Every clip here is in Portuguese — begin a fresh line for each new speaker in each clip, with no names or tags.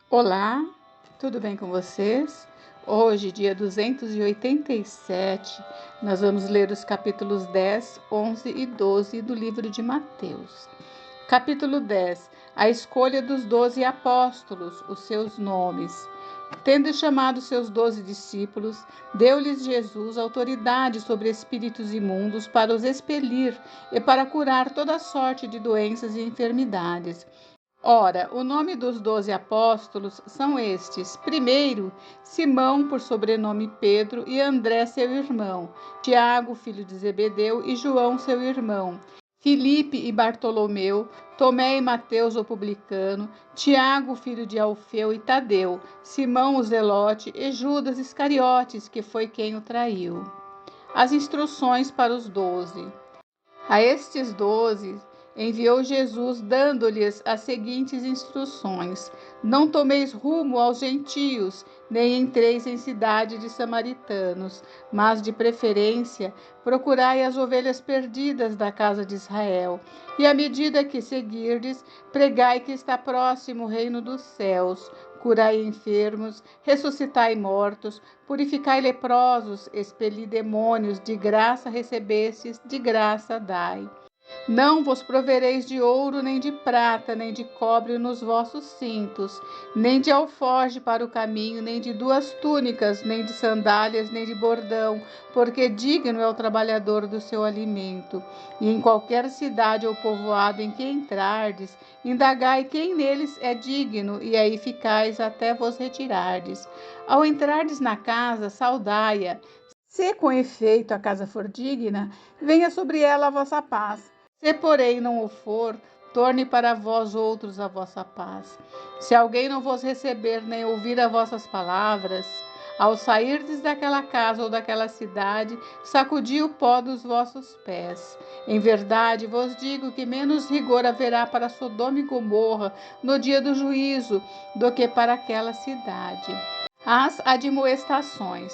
Olá, tudo bem com vocês? Hoje, dia 287, nós vamos ler os capítulos 10, 11 e 12 do livro de Mateus. Capítulo 10. A escolha dos 12 apóstolos, os seus nomes. Tendo chamado seus 12 discípulos, deu-lhes Jesus autoridade sobre espíritos imundos para os expelir e para curar toda sorte de doenças e enfermidades. Ora, o nome dos 12 apóstolos são estes: primeiro, Simão, por sobrenome Pedro, e André, seu irmão, Tiago, filho de Zebedeu, e João, seu irmão, Filipe e Bartolomeu, Tomé e Mateus, o publicano, Tiago, filho de Alfeu e Tadeu, Simão, o zelote, e Judas Iscariotes, que foi quem o traiu. As instruções para os 12. A estes 12 enviou Jesus, dando-lhes as seguintes instruções: não tomeis rumo aos gentios, nem entreis em cidade de samaritanos, mas de preferência procurai as ovelhas perdidas da casa de Israel. E à medida que seguirdes, pregai que está próximo o reino dos céus. Curai enfermos, ressuscitai mortos, purificai leprosos, expeli demônios, de graça recebestes, de graça dai. Não vos provereis de ouro, nem de prata, nem de cobre nos vossos cintos, nem de alforje para o caminho, nem de 2 túnicas, nem de sandálias, nem de bordão, porque digno é o trabalhador do seu alimento. E em qualquer cidade ou povoado em que entrardes, indagai quem neles é digno, e aí ficais até vos retirardes. Ao entrardes na casa, saudai-a. Se com efeito a casa for digna, venha sobre ela a vossa paz. Se, porém, não o for, torne para vós outros a vossa paz. Se alguém não vos receber nem ouvir as vossas palavras, ao sairdes daquela casa ou daquela cidade, sacudi o pó dos vossos pés. Em verdade vos digo que menos rigor haverá para Sodoma e Gomorra no dia do juízo do que para aquela cidade. As admoestações.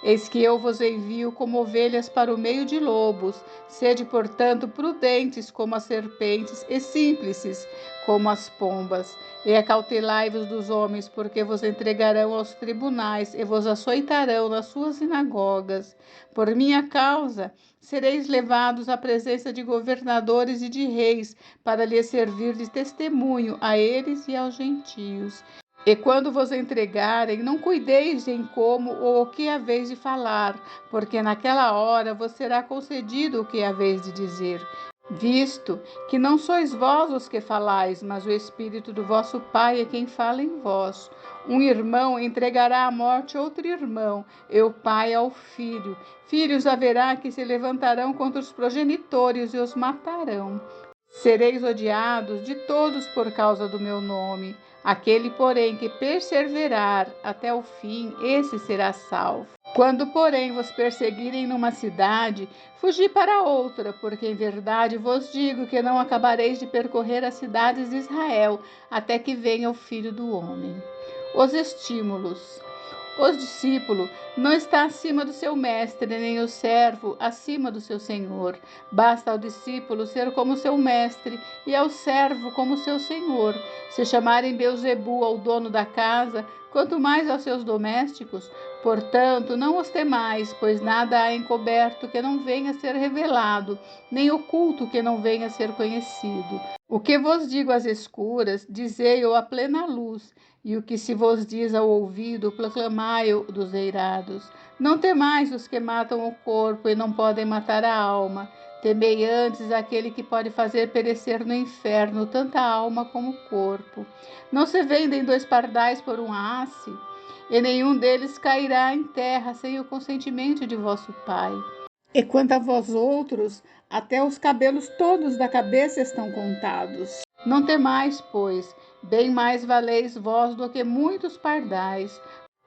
Eis que eu vos envio como ovelhas para o meio de lobos. Sede, portanto, prudentes como as serpentes e simples como as pombas. E acautelai-vos dos homens, porque vos entregarão aos tribunais e vos açoitarão nas suas sinagogas. Por minha causa, sereis levados à presença de governadores e de reis, para lhes servir de testemunho a eles e aos gentios. E quando vos entregarem, não cuideis em como ou o que haveis de falar, porque naquela hora vos será concedido o que haveis de dizer, visto que não sois vós os que falais, mas o Espírito do vosso Pai é quem fala em vós. Um irmão entregará à morte outro irmão, e o pai ao filho. Filhos haverá que se levantarão contra os progenitores e os matarão. Sereis odiados de todos por causa do meu nome. Aquele, porém, que perseverar até o fim, esse será salvo. Quando, porém, vos perseguirem numa cidade, fugi para outra, porque em verdade vos digo que não acabareis de percorrer as cidades de Israel, até que venha o Filho do Homem. Os estímulos. O discípulo não está acima do seu mestre, nem o servo acima do seu senhor. Basta ao discípulo ser como seu mestre e ao servo como seu senhor. Se chamarem Beelzebu ao dono da casa, quanto mais aos seus domésticos. Portanto, não os temais, pois nada há encoberto que não venha a ser revelado, nem oculto que não venha a ser conhecido. O que vos digo às escuras, dizei-o à plena luz, e o que se vos diz ao ouvido, proclamai-o dos eirados. Não temais os que matam o corpo e não podem matar a alma. Temei antes aquele que pode fazer perecer no inferno tanto a alma como o corpo. Não se vendem 2 pardais por um asse, e nenhum deles cairá em terra sem o consentimento de vosso Pai. E quanto a vós outros, até os cabelos todos da cabeça estão contados. Não temais, pois, bem mais valeis vós do que muitos pardais.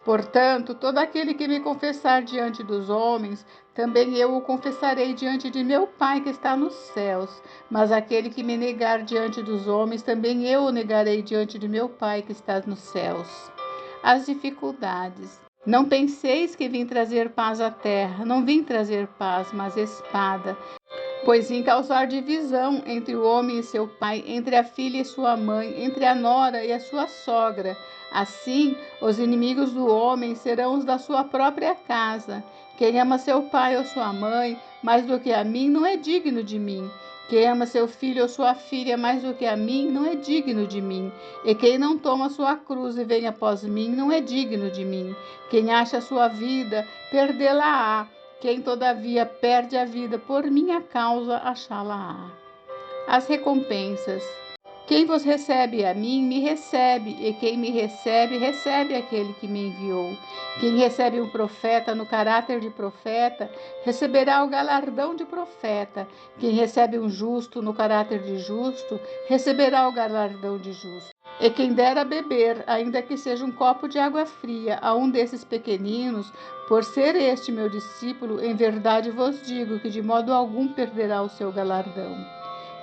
Portanto, todo aquele que me confessar diante dos homens, também eu o confessarei diante de meu Pai que está nos céus. Mas aquele que me negar diante dos homens, também eu o negarei diante de meu Pai que está nos céus. As dificuldades. Não penseis que vim trazer paz à terra. Não vim trazer paz, mas espada. Pois vim causar divisão entre o homem e seu pai, entre a filha e sua mãe, entre a nora e a sua sogra. Assim, os inimigos do homem serão os da sua própria casa. Quem ama seu pai ou sua mãe mais do que a mim não é digno de mim. Quem ama seu filho ou sua filha mais do que a mim não é digno de mim. E quem não toma sua cruz e vem após mim não é digno de mim. Quem acha a sua vida, perdê-la-á. Quem, todavia, perde a vida por minha causa, achá-la-á. As recompensas. Quem vos recebe a mim, me recebe, e quem me recebe, recebe aquele que me enviou. Quem recebe um profeta no caráter de profeta, receberá o galardão de profeta. Quem recebe um justo no caráter de justo, receberá o galardão de justo. E quem der a beber, ainda que seja um copo de água fria, a um desses pequeninos, por ser este meu discípulo, em verdade vos digo que de modo algum perderá o seu galardão.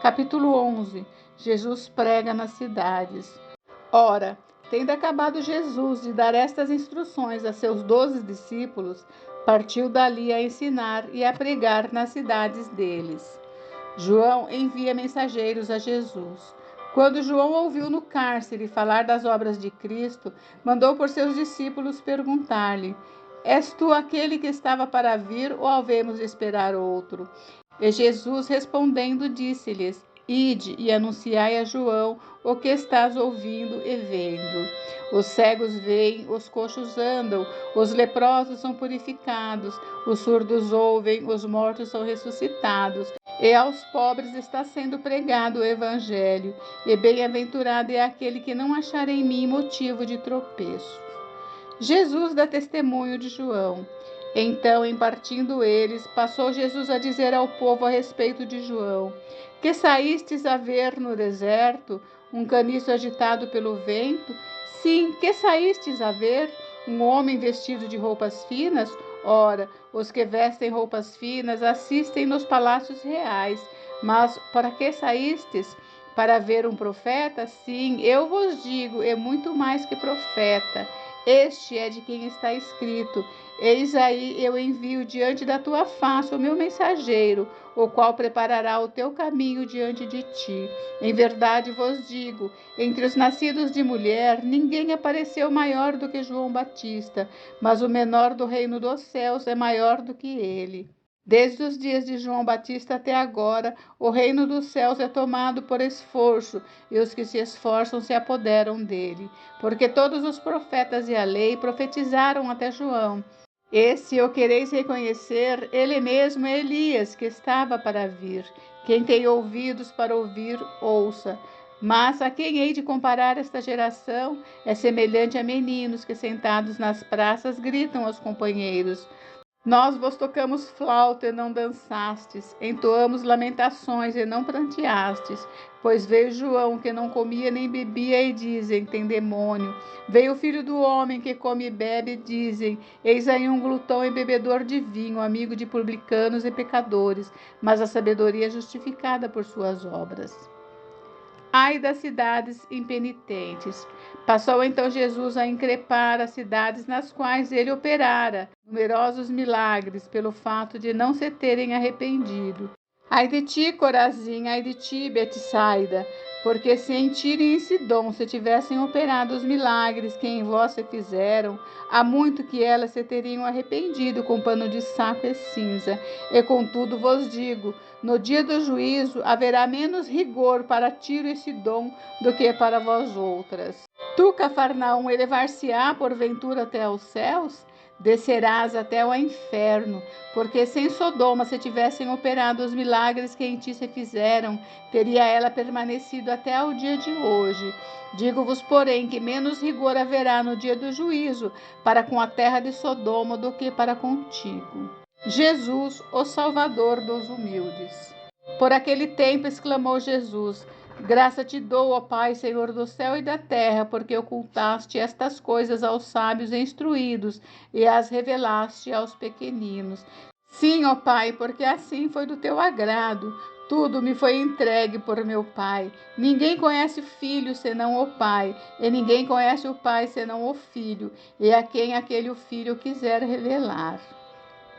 Capítulo 11. Jesus prega nas cidades. Ora, tendo acabado Jesus de dar estas instruções a seus 12 discípulos, partiu dali a ensinar e a pregar nas cidades deles. João envia mensageiros a Jesus. Quando João ouviu no cárcere falar das obras de Cristo, mandou por seus discípulos perguntar-lhe: És tu aquele que estava para vir ou havemos de esperar outro? E Jesus respondendo disse-lhes: Ide e anunciai a João o que estás ouvindo e vendo. Os cegos veem, os coxos andam, os leprosos são purificados, os surdos ouvem, os mortos são ressuscitados, e aos pobres está sendo pregado o evangelho, e bem-aventurado é aquele que não achar em mim motivo de tropeço. Jesus dá testemunho de João. Então, em partindo eles, passou Jesus a dizer ao povo a respeito de João: Que saístes a ver no deserto? Um caniço agitado pelo vento? Sim, que saístes a ver? Um homem vestido de roupas finas? Ora, os que vestem roupas finas assistem nos palácios reais. Mas para que saístes? Para ver um profeta? Sim, eu vos digo, é muito mais que profeta. Este é de quem está escrito: Eis aí eu envio diante da tua face o meu mensageiro, o qual preparará o teu caminho diante de ti. Em verdade vos digo, entre os nascidos de mulher, ninguém apareceu maior do que João Batista, mas o menor do reino dos céus é maior do que ele. Desde os dias de João Batista até agora, o reino dos céus é tomado por esforço, e os que se esforçam se apoderam dele. Porque todos os profetas e a lei profetizaram até João. E se o quereis reconhecer, ele mesmo é Elias, que estava para vir. Quem tem ouvidos para ouvir, ouça. Mas a quem hei de comparar esta geração? É semelhante a meninos que, sentados nas praças, gritam aos companheiros: Nós vos tocamos flauta e não dançastes, entoamos lamentações e não pranteastes. Pois veio João, que não comia nem bebia, e dizem: tem demônio. Veio o filho do homem, que come e bebe, e dizem: eis aí um glutão e bebedor de vinho, amigo de publicanos e pecadores. Mas a sabedoria é justificada por suas obras. Ai das cidades impenitentes. Passou então Jesus a increpar as cidades nas quais ele operara numerosos milagres, pelo fato de não se terem arrependido. Ai de ti, Corazim, ai de ti, Betsaida, porque se em Tiro e em Sidom se tivessem operado os milagres que em vós se fizeram, há muito que elas se teriam arrependido com pano de saco e cinza. E contudo vos digo, no dia do juízo haverá menos rigor para Tiro e Sidom do que para vós outras. Tu, Cafarnaum, elevar-se-á porventura até aos céus? Descerás até o inferno, porque se em Sodoma se tivessem operado os milagres que em ti se fizeram, teria ela permanecido até ao dia de hoje. Digo-vos, porém, que menos rigor haverá no dia do juízo para com a terra de Sodoma do que para contigo. Jesus, o Salvador dos humildes. Por aquele tempo exclamou Jesus: Graça te dou, ó Pai, Senhor do céu e da terra, porque ocultaste estas coisas aos sábios e instruídos e as revelaste aos pequeninos. Sim, ó Pai, porque assim foi do teu agrado. Tudo me foi entregue por meu Pai. Ninguém conhece o Filho senão o Pai, e ninguém conhece o Pai senão o Filho, e a quem aquele o Filho quiser revelar.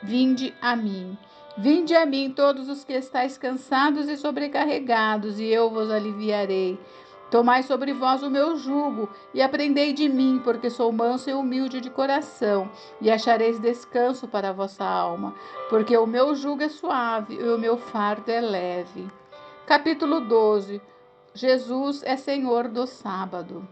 Vinde a mim. Vinde a mim todos os que estáis cansados e sobrecarregados, e eu vos aliviarei. Tomai sobre vós o meu jugo e aprendei de mim, porque sou manso e humilde de coração, e achareis descanso para a vossa alma, porque o meu jugo é suave e o meu fardo é leve. Capítulo 12. Jesus é Senhor do sábado.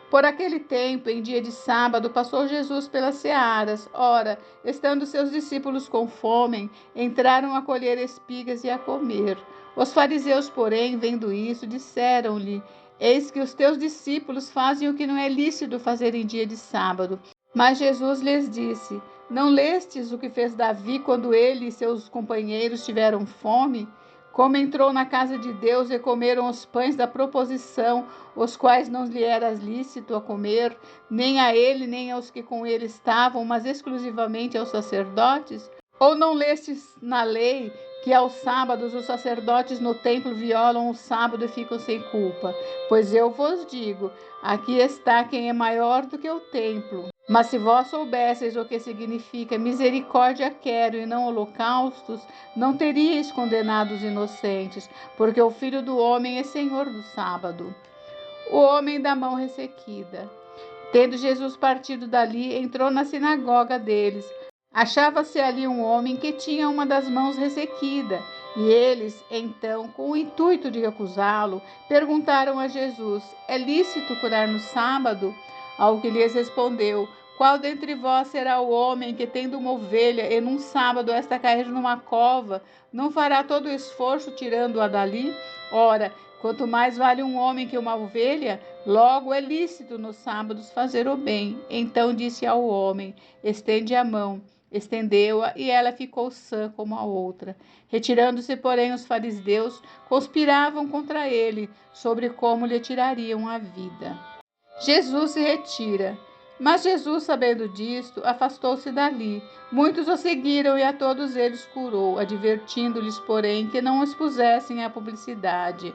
Por aquele tempo, em dia de sábado, passou Jesus pelas searas. Ora, estando seus discípulos com fome, entraram a colher espigas e a comer. Os fariseus, porém, vendo isso, disseram-lhe: Eis que os teus discípulos fazem o que não é lícito fazer em dia de sábado. Mas Jesus lhes disse: Não lestes o que fez Davi quando ele e seus companheiros tiveram fome? Como entrou na casa de Deus e comeram os pães da proposição, os quais não lhe era lícito a comer, nem a ele, nem aos que com ele estavam, mas exclusivamente aos sacerdotes? Ou não lestes na lei que aos sábados os sacerdotes no templo violam o sábado e ficam sem culpa? Pois eu vos digo, aqui está quem é maior do que o templo. Mas se vós soubesseis o que significa misericórdia quero e não holocaustos, não teríeis condenado os inocentes, porque o Filho do Homem é Senhor do sábado. O homem da mão ressequida. Tendo Jesus partido dali, entrou na sinagoga deles. Achava-se ali um homem que tinha uma das mãos ressequida, e eles, então, com o intuito de acusá-lo, perguntaram a Jesus: É lícito curar no sábado? Ao que lhes respondeu: Qual dentre vós será o homem que, tendo uma ovelha, e num sábado esta cair numa cova, não fará todo o esforço tirando-a dali? Ora, quanto mais vale um homem que uma ovelha, logo é lícito nos sábados fazer o bem. Então disse ao homem: Estende a mão. Estendeu-a e ela ficou sã como a outra. Retirando-se, porém, os fariseus conspiravam contra ele sobre como lhe tirariam a vida. Jesus se retira. Mas Jesus, sabendo disto, afastou-se dali. Muitos o seguiram e a todos eles curou, advertindo-lhes, porém, que não expusessem à publicidade,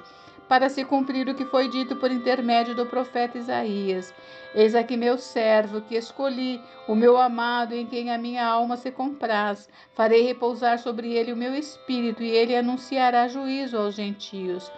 para se cumprir o que foi dito por intermédio do profeta Isaías: Eis aqui meu servo, que escolhi, o meu amado, em quem a minha alma se compraz. Farei repousar sobre ele o meu espírito, e ele anunciará juízo aos gentios.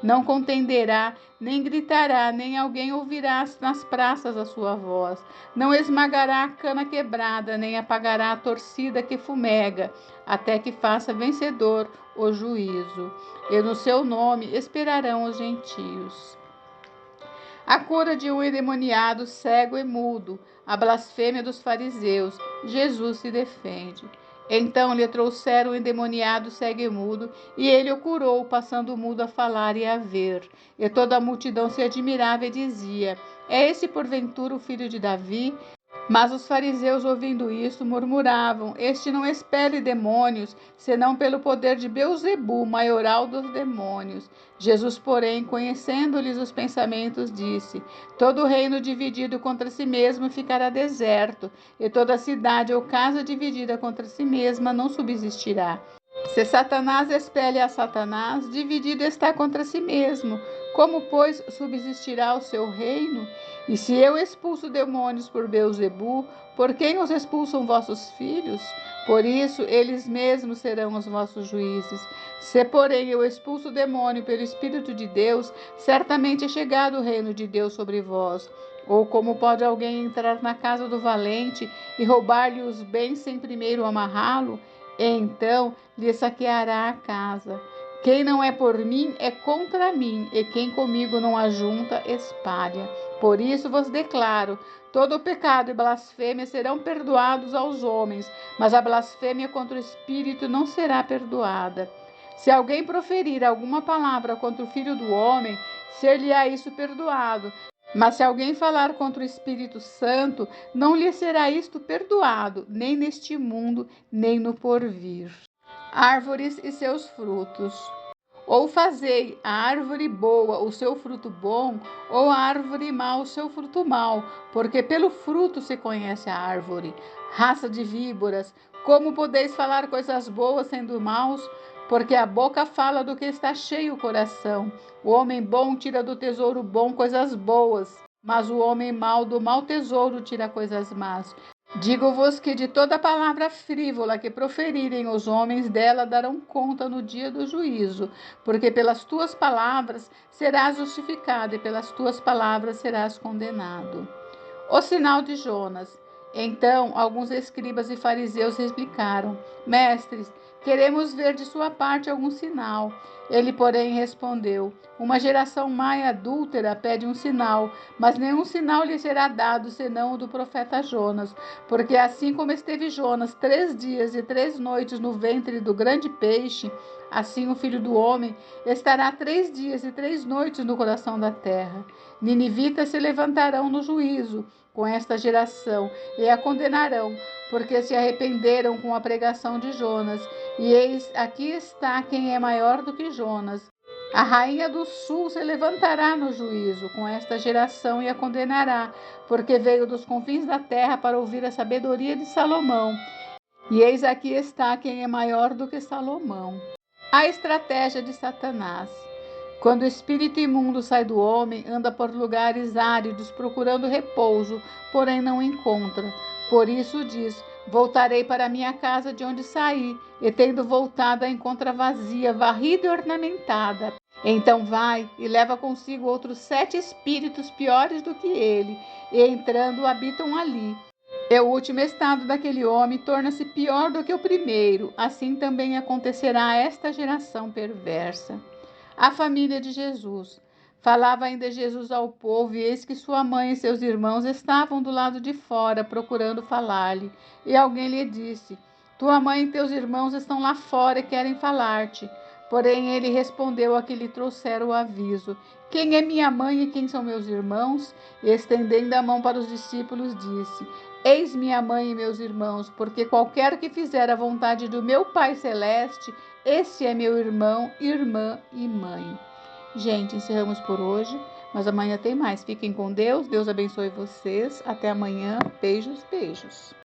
Não contenderá, nem gritará, nem alguém ouvirá nas praças a sua voz. Não esmagará a cana quebrada, nem apagará a torcida que fumega, até que faça vencedor o juízo. E no seu nome esperarão os gentios. A cura de um endemoniado cego e mudo, a blasfêmia dos fariseus. Jesus se defende. Então lhe trouxeram o endemoniado cego e mudo, e ele o curou, passando o mudo a falar e a ver. E toda a multidão se admirava e dizia: É esse porventura o filho de Davi? Mas os fariseus, ouvindo isto, murmuravam: Este não expele demônios, senão pelo poder de Beelzebu, maioral dos demônios. Jesus, porém, conhecendo-lhes os pensamentos, disse: Todo reino dividido contra si mesmo ficará deserto, e toda cidade ou casa dividida contra si mesma não subsistirá. Se Satanás expele a Satanás, dividido está contra si mesmo. Como, pois, subsistirá o seu reino? E se eu expulso demônios por Beelzebu, por quem os expulsam vossos filhos? Por isso, eles mesmos serão os vossos juízes. Se, porém, eu expulso o demônio pelo Espírito de Deus, certamente é chegado o reino de Deus sobre vós. Ou como pode alguém entrar na casa do valente e roubar-lhe os bens sem primeiro amarrá-lo? E então lhe saqueará a casa. Quem não é por mim é contra mim, e quem comigo não ajunta, espalha. Por isso vos declaro: todo o pecado e blasfêmia serão perdoados aos homens, mas a blasfêmia contra o Espírito não será perdoada. Se alguém proferir alguma palavra contra o Filho do Homem, ser-lhe-á isso perdoado. Mas se alguém falar contra o Espírito Santo, não lhe será isto perdoado, nem neste mundo, nem no porvir. Árvores e seus frutos. Ou fazei a árvore boa o seu fruto bom, ou a árvore má o seu fruto mau, porque pelo fruto se conhece a árvore. Raça de víboras, como podeis falar coisas boas sendo maus? Porque a boca fala do que está cheio o coração. O homem bom tira do tesouro bom coisas boas, mas o homem mau do mau tesouro tira coisas más, Digo-vos que de toda palavra frívola que proferirem os homens dela darão conta no dia do juízo, porque pelas tuas palavras serás justificado e pelas tuas palavras serás condenado. O sinal de Jonas. Então alguns escribas e fariseus replicaram: Mestres, queremos ver de sua parte algum sinal. Ele, porém, respondeu: Uma geração má e adúltera pede um sinal, mas nenhum sinal lhe será dado senão o do profeta Jonas. Porque assim como esteve Jonas 3 dias e 3 noites no ventre do grande peixe, assim o Filho do Homem estará 3 dias e 3 noites no coração da terra. Ninivitas se levantarão no juízo com esta geração e a condenarão, porque se arrependeram com a pregação de Jonas. E eis, aqui está quem é maior do que Jonas. A rainha do sul se levantará no juízo com esta geração e a condenará, porque veio dos confins da terra para ouvir a sabedoria de Salomão. E eis, aqui está quem é maior do que Salomão. A estratégia de Satanás. Quando o espírito imundo sai do homem, anda por lugares áridos procurando repouso, porém não encontra. Por isso diz: Voltarei para a minha casa de onde saí, e tendo voltado a encontra vazia, varrida e ornamentada. Então vai e leva consigo outros 7 espíritos piores do que ele, e entrando habitam ali. E o último estado daquele homem torna-se pior do que o primeiro. Assim também acontecerá a esta geração perversa. A família de Jesus. Falava ainda Jesus ao povo, e eis que sua mãe e seus irmãos estavam do lado de fora, procurando falar-lhe. E alguém lhe disse: Tua mãe e teus irmãos estão lá fora e querem falar-te. Porém ele respondeu a que lhe trouxeram o aviso: Quem é minha mãe e quem são meus irmãos? E estendendo a mão para os discípulos, disse: Eis minha mãe e meus irmãos, porque qualquer que fizer a vontade do meu Pai Celeste, esse é meu irmão, irmã e mãe. Gente, encerramos por hoje, mas amanhã tem mais. Fiquem com Deus, Deus abençoe vocês. Até amanhã. Beijos, beijos.